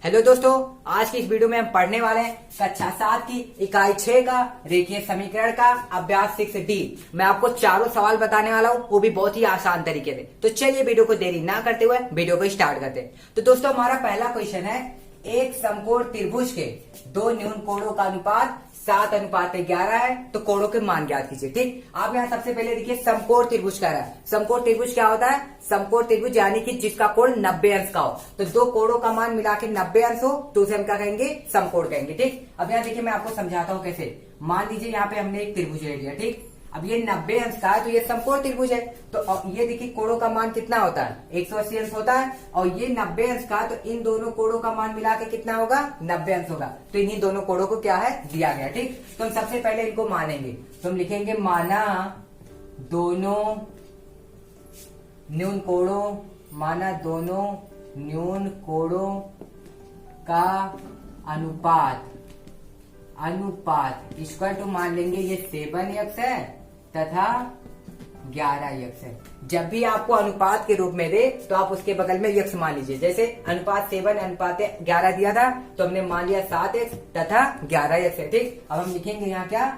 Hello दोस्तों, आज की इस वीडियो में हम पढ़ने वाले हैं कक्षा 7 की इकाई 6 का रेखीय समीकरण का अभ्यास 6D। मैं आपको चारों सवाल बताने वाला हूँ, वो भी बहुत ही आसान तरीके से। तो चलिए वीडियो को देरी ना करते हुए वीडियो को स्टार्ट करते हैं। तो दोस्तों हमारा पहला क्वेश्चन है, एक समकोण त्रिभुज के दो न्यून कोणों का अनुपात 7:11 है, तो कोणों के मान ज्ञात कीजिए। ठीक, आप यहाँ सबसे पहले देखिए समकोण त्रिभुज कह रहा है। समकोण त्रिभुज क्या होता है? समकोण त्रिभुज यानी कि जिसका कोण 90 अंश का हो। तो दो कोणों का मान मिला के 90 अंश हो तो उसे हम क्या कहेंगे? समकोण कहेंगे। ठीक, अब यहाँ देखिए मैं आपको समझाता हूँ कैसे। मान लीजिए यहाँ पे हमने एक त्रिभुज ले लिया। ठीक, अब ये 90 अंश का है तो ये समकोण त्रिभुज है। तो अब ये देखिए कोणों का मान कितना होता है? 180 अंश होता है। और ये 90 अंश का, तो इन दोनों कोणों का मान मिला के कितना होगा? 90 अंश होगा। तो इन्हीं दोनों कोणों को क्या है? दिया गया। ठीक, तो हम सबसे पहले इनको मानेंगे। तो हम लिखेंगे माना दोनों न्यून कोणों, माना दोनों न्यून कोणों का अनुपात इक्वल टू मान लेंगे ये 7x है तथा 11x है। जब भी आपको अनुपात के रूप में दे तो आप उसके बगल में x मान लीजिए। जैसे अनुपात 7:11 दिया था तो हमने मान लिया 7x तथा 11x है। ठीक, अब हम लिखेंगे यहाँ क्या?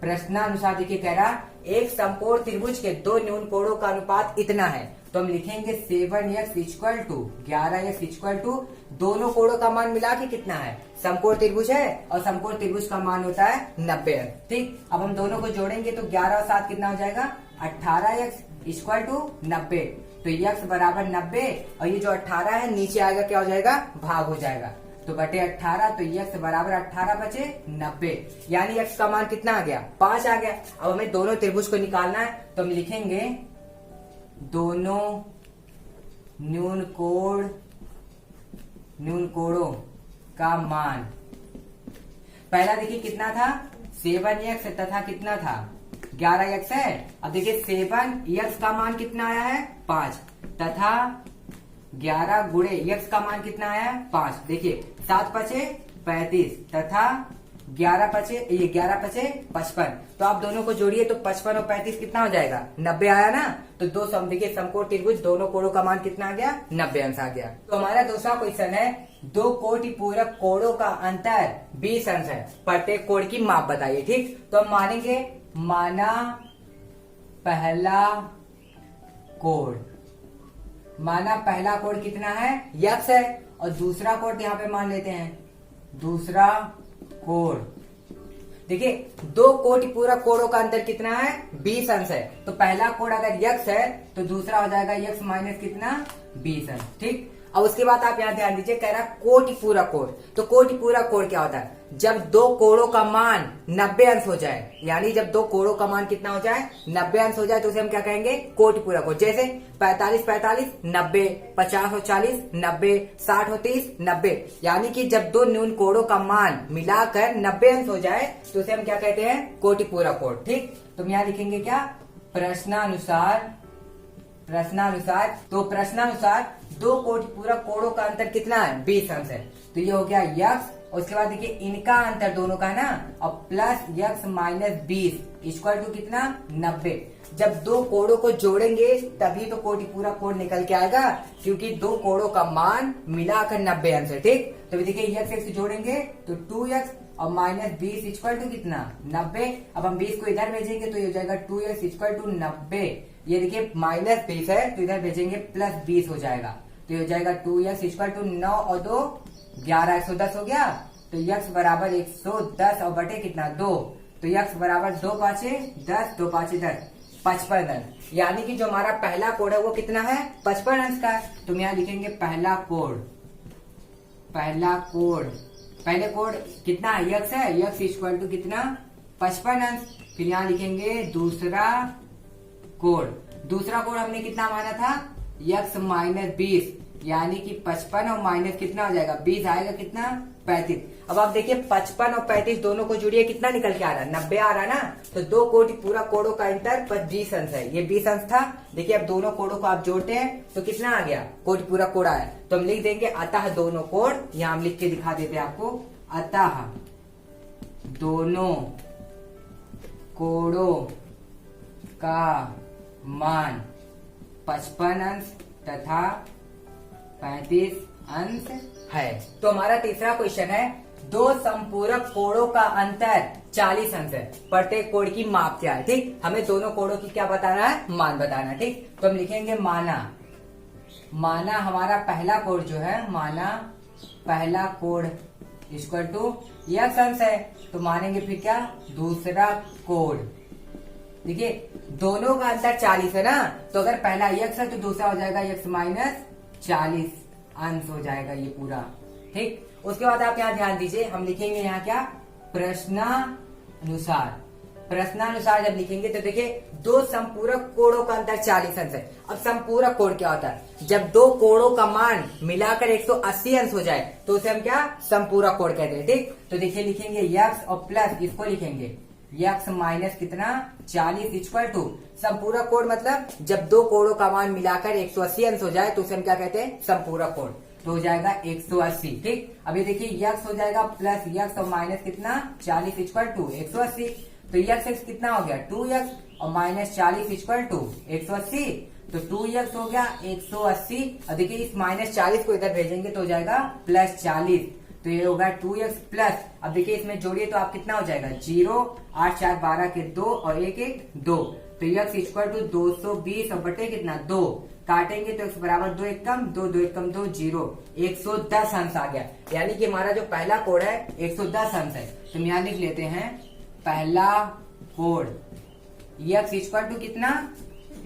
प्रश्नानुसार देखिए कह रहा एक समकोण त्रिभुज के दो न्यून कोणों का अनुपात इतना है। तो हम लिखेंगे 7x equal to 11x equal to दोनों कोणों का मान मिला के कितना है? समकोण त्रिभुज है और समकोण त्रिभुज का मान होता है 90 अंश। ठीक, अब हम दोनों को जोड़ेंगे तो 11 और 7 कितना हो जाएगा? 18x equal to 90। तो x बराबर 90 और ये जो 18 है नीचे आएगा, क्या हो जाएगा? भाग हो जाएगा। तो बटे 18, तो x बराबर 18 बचे 90, यानी x का मान कितना आ गया? 5 आ गया। अब हमें दोनों त्रिभुज को निकालना है तो हम लिखेंगे दोनों न्यून कोणों का मान। पहला देखिए कितना था? 7x तथा कितना था? 11x है। अब देखिए 7x का मान कितना आया है? 5 तथा 11 गुणे x का मान कितना आया है? 5। देखिए 7 पचे 35 तथा 11 पचे 55। तो आप दोनों को जोड़िए तो 55 और 35 कितना हो जाएगा? 90 आया ना। तो दो सम देखिए समकोण त्रिभुज दोनों कोणों का मान कितना आ गया? 90 अंश आ गया। तो हमारा दूसरा क्वेश्चन है, दो कोटि पूरक कोणों का अंतर 20 अंश है, प्रत्येक कोण की माप बताइए। ठीक, तो हम मानेंगे माना पहला कोण कितना है? x है। और दूसरा कोण यहाँ पे मान लेते हैं, दूसरा कोण देखिए दो कोटि पूरक कोणों का अंतर कितना है? 20 अंश है। तो पहला कोण अगर x है तो दूसरा हो जाएगा x माइनस कितना? 20 अंश। ठीक, अब उसके बाद आप यहाँ ध्यान दीजिए, कह रहा है कोटि पूरक कोण। तो कोटि पूरक कोण क्या होता है? जब दो कोणों का मान 90 अंश हो जाए, यानी जब दो कोणों का मान कितना हो जाए? 90 अंश हो जाए तो उसे हम क्या कहेंगे? कोटि पूरक कोण। जैसे 45-45 90, 50 और 40 90, 60 और 30 90, यानी कि जब दो न्यून कोणों का मान मिलाकर 90 अंश हो जाए तो उसे हम क्या कहते हैं? कोटि पूरक कोण। ठीक, तो हम यहाँ लिखेंगे क्या? प्रश्नानुसार तो प्रश्नानुसार दो कोटि पूरक कोणों का अंतर कितना है? 20 अंश है। तो ये हो गया x। और उसके बाद देखिए इनका अंतर दोनों का ना, और plus x minus 20 equal to कितना? 90। जब दो कोणों को जोड़ेंगे तभी तो कोटि पूरक कोण निकल के आएगा, क्योंकि दो कोणों का मान मिलाकर 90 अंश है। ठीक, तो देखिए x जोड़ेंगे तो 2x और माइनस 20 इक्वल टू कितना? 90। अब हम 20 को इधर भेजेंगे तो ये हो जाएगा 2x इक्वल टू 90। ये देखिए माइनस 20 है तो इधर भेजेंगे प्लस 20 हो जाएगा, तो ये हो जाएगा 2x इक्वल टू 9 और 2 11, 110 हो गया। तो x बराबर 110 और बटे कितना? 2। तो x बराबर 2 पाँचे 10, 2 पाँचे 10, 55 अंश। यानी कि जो हमारा पहला कोण है वो कितना है? 55 अंश का है। तो हम यहाँ लिखेंगे पहले कोण कितना है? x है। x इक्वल टू कितना? 55 अंश। फिर यहाँ लिखेंगे दूसरा कोण हमने कितना माना था? x माइनस 20, यानी कि 55 और माइनस कितना हो जाएगा? 20 आएगा कितना? 35। अब आप देखिए 55 और 35 दोनों को जुड़िए, कितना निकल के आ रहा है? 90 आ रहा है ना। तो दो कोटि पूरक कोणों का अंतर 20 अंश है। ये 20 अंश था। देखिए अब दोनों कोणों को आप जोड़ते हैं तो कितना आ गया? कोटि पूरक कोण आया। तो हम लिख देंगे अतः दोनों कोण, यहाँ हम लिख के दिखा देते हैं आपको, अतः दोनों कोणों का मान 55 अंश तथा 35 अंश है। तो हमारा तीसरा क्वेश्चन है, दो संपूरक कोणों का अंतर 40 अंश है, प्रत्येक कोण की माप क्या है। ठीक, हमें दोनों कोणों की क्या बताना है, मान बताना है। ठीक, तो हम लिखेंगे माना हमारा पहला कोण जो है, माना पहला कोण इक्वल टू x अंश है, तो मानेंगे फिर क्या, दूसरा कोण। देखिए दोनों का अंतर 40 है ना, तो अगर पहला x है तो दूसरा हो जाएगा x माइनस 40 अंश हो जाएगा ये पूरा। ठीक, उसके बाद आप यहाँ ध्यान दीजिए, हम लिखेंगे यहाँ क्या, प्रश्नानुसार। प्रश्नानुसार जब लिखेंगे तो देखिए दो संपूरक कोणों का अंतर 40 अंश है। अब संपूरक कोण क्या होता है, जब दो कोणों का मान मिलाकर 180 अंश हो जाए तो उसे हम क्या, संपूरक कोण कहते हैं। ठीक, तो देखिए लिखेंगे x और प्लस इसको लिखेंगे x माइनस कितना 40 इक्वल टू संपूरक कोण, मतलब जब दो कोणों का मान मिलाकर 180 अंश हो जाए तो उसे हम क्या कहते हैं, संपूरक कोण। तो हो जाएगा 180। ठीक, अभी देखिए x हो जाएगा प्लस x और माइनस कितना 40 इक्वल टू 180, तो x कितना हो गया 2x और माइनस 40 इक्वल टू 180, तो 2x हो गया 180। और देखिए इस माइनस 40 को इधर भेजेंगे तो हो जाएगा प्लस 40, तो ये होगा 2x प्लस, अब देखिए इसमें जोड़िए तो आप कितना हो जाएगा 0, 8 4 12 के 2 और 1 1 2, तो x इक्वल टू 220 और बटे कितना 2, काटेंगे तो x बराबर 2 1 कम 2 2 1 कम 2 0, 110 अंश आ गया। यानी कि हमारा जो पहला कोण है 110 अंश है। तो हम यहाँ लिख लेते हैं पहला कोण x इक्वल टू कितना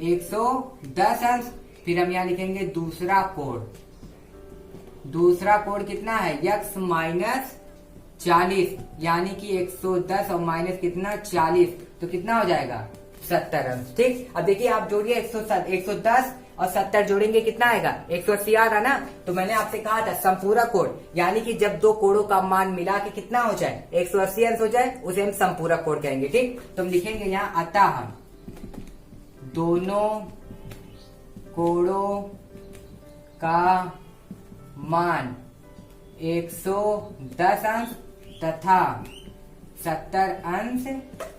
110 अंश। फिर हम यहाँ लिखेंगे दूसरा कोण कितना है x माइनस 40, यानी कि 110 और माइनस कितना 40, तो कितना हो जाएगा 70 अंश। ठीक, अब देखिए आप जोड़िए 110 और 70 जोड़ेंगे कितना आएगा 180 आ रहा ना। तो मैंने आपसे कहा था संपूरक कोण, यानी कि जब दो कोणों का मान मिला के कितना हो जाए 180 अंश हो जाए उसे हम संपूरक कोण कहेंगे। ठीक, तो हम लिखेंगे यहाँ अतः दोनों कोणों का मान 110 अंश तथा 70 अंश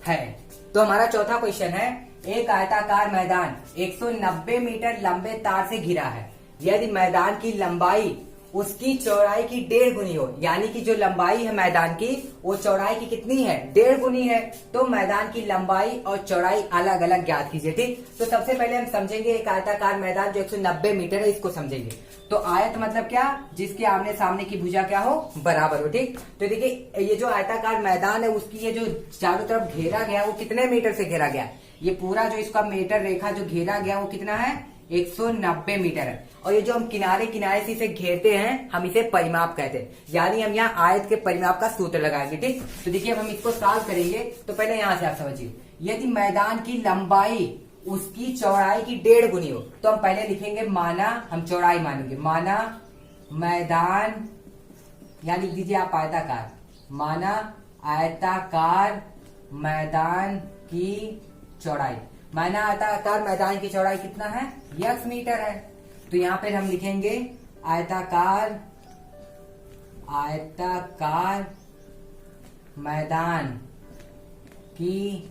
है। तो हमारा चौथा क्वेश्चन है, एक आयताकार मैदान 190 मीटर लंबे तार से घिरा है। यदि मैदान की लंबाई उसकी चौड़ाई की 1.5 गुनी हो, यानी कि जो लंबाई है मैदान की वो चौड़ाई की कितनी है 1.5 गुनी है, तो मैदान की लंबाई और चौड़ाई अलग अलग ज्ञात कीजिए। ठीक, तो सबसे पहले हम समझेंगे एक आयताकार मैदान जो 190 मीटर है इसको समझेंगे। तो आयत मतलब क्या, जिसके आमने सामने की भुजा क्या हो बराबर हो। ठीक, तो देखिए ये जो आयताकार मैदान है उसकी ये जो चारों तरफ घेरा गया वो कितने मीटर से घेरा गया, ये पूरा जो इसका मीटर रेखा जो घेरा गया वो कितना है 190 मीटर है। और ये जो हम किनारे किनारे से इसे घेरते हैं हम इसे परिमाप कहते हैं, यानी हम यहाँ आयत के परिमाप का सूत्र लगाएंगे। ठीक, तो देखिए अब हम इसको सॉल्व करेंगे, तो पहले यहाँ से आप समझिए, यदि मैदान की लंबाई उसकी चौड़ाई की 1.5 गुनी हो तो हम पहले लिखेंगे माना, हम चौड़ाई मानेंगे, माना मैदान, या लिख दीजिए आप आयताकार, माना आयताकार मैदान की चौड़ाई, माना आयताकार मैदान की चौड़ाई कितना है x मीटर है। तो यहाँ पर हम लिखेंगे आयताकार मैदान की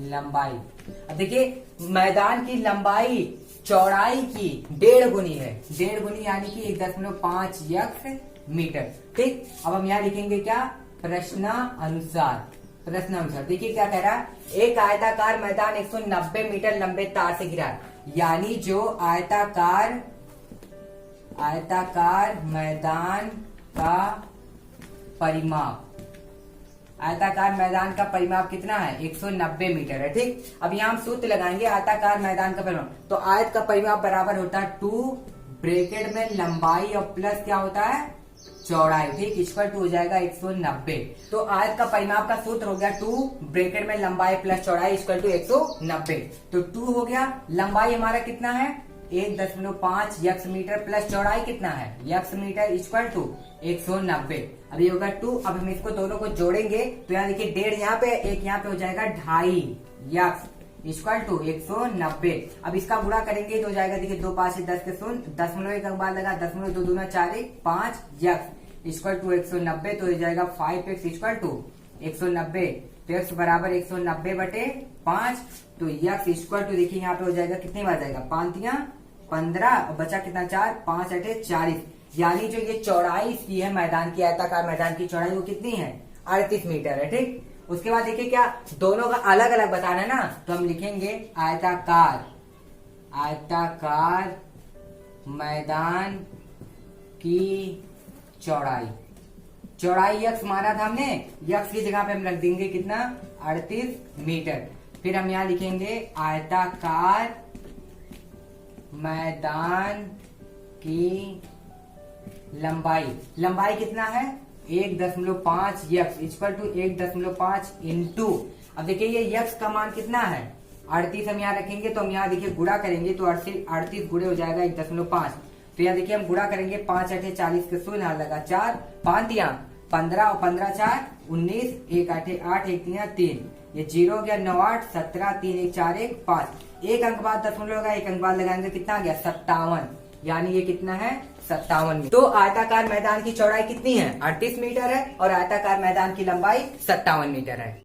लंबाई। अब देखिए मैदान की लंबाई चौड़ाई की 1.5 गुनी है, 1.5 गुनी यानी कि 1.5 x मीटर। ठीक, अब हम यहाँ लिखेंगे क्या, प्रश्नानुसार। देखिए क्या कह रहा है, एक आयताकार मैदान 190 मीटर लंबे तार से घिरा है, यानी जो आयताकार मैदान का परिमाप, आयताकार मैदान का परिमाप कितना है 190 मीटर है। ठीक, अब यहाँ हम सूत्र लगाएंगे आयताकार मैदान का परिमाप, तो आयत का परिमाप बराबर होता है 2 ब्रैकेट में लंबाई और प्लस क्या होता है चौड़ाई। ठीक, इक्वल टू हो जाएगा 190। तो आयत का परिमाप का सूत्र हो गया 2 ब्रैकेट में लंबाई प्लस चौड़ाई इक्वल टू 190। तो 2 हो गया, लंबाई हमारा कितना है 1.5 x मीटर प्लस चौड़ाई कितना है x मीटर इक्वल टू 190। अब ये होगा 2। अब हम इसको दोनों को जोड़ेंगे तो यहाँ देखिए 1.5 यहाँ पे, एक यहाँ पे हो जाएगा 2.5 x इक्वल टू 190। अब इसका गुणा करेंगे तो हो जाएगा, देखिए 2 5 10 के 0, 1 बाद लगा 0.2 दूना 4 5 x इक्वल टू 190, तो हो जाएगा 5x इक्वल टू 190। तो x बराबर 190 बटे 5, तो x इक्वल टू देखिए यहाँ पे हो जाएगा कितनी बार जाएगा 5 3 15 और बचा कितना 4, 5 8 40, यानी जो ये चौड़ाई इसकी है मैदान की, आयताकार मैदान की चौड़ाई वो कितनी है? 38 मीटर है। ठीक, उसके बाद देखिए क्या दोनों का अलग अलग बताना है ना, तो हम लिखेंगे आयताकार मैदान की चौड़ाई। चौड़ाई यक्स माना था हमने, यक्स की जगह पे हम रख देंगे कितना? 38 मीटर। फिर हम यहाँ लिखेंगे आयताकार मैदान की लंबाई कितना है? 1.5 यक्स इक्वल टू 1.5 इंटू, अब देखिए ये यक्स का मान कितना है? 38 हम यहाँ रखेंगे, तो हम यहाँ देखिए गुणा करेंगे तो 38 गुणे हो जाएगा 1.5। तो यहाँ देखिए हम गुणा करेंगे, 5 8 40 के 0 हाथ लगा 4 5 15 और 15 4 19, 1 8 8 1 3 3, ये 0 हो गया 9 8 17 3 1 4 1 5, एक अंक बाद दशमलव होगा, एक अंक बाद लगाएंगे कितना आ गया? 57, यानी ये कितना है? 57। तो आयताकार मैदान की चौड़ाई कितनी है? 38 मीटर है और आयताकार मैदान की लंबाई 57 मीटर है।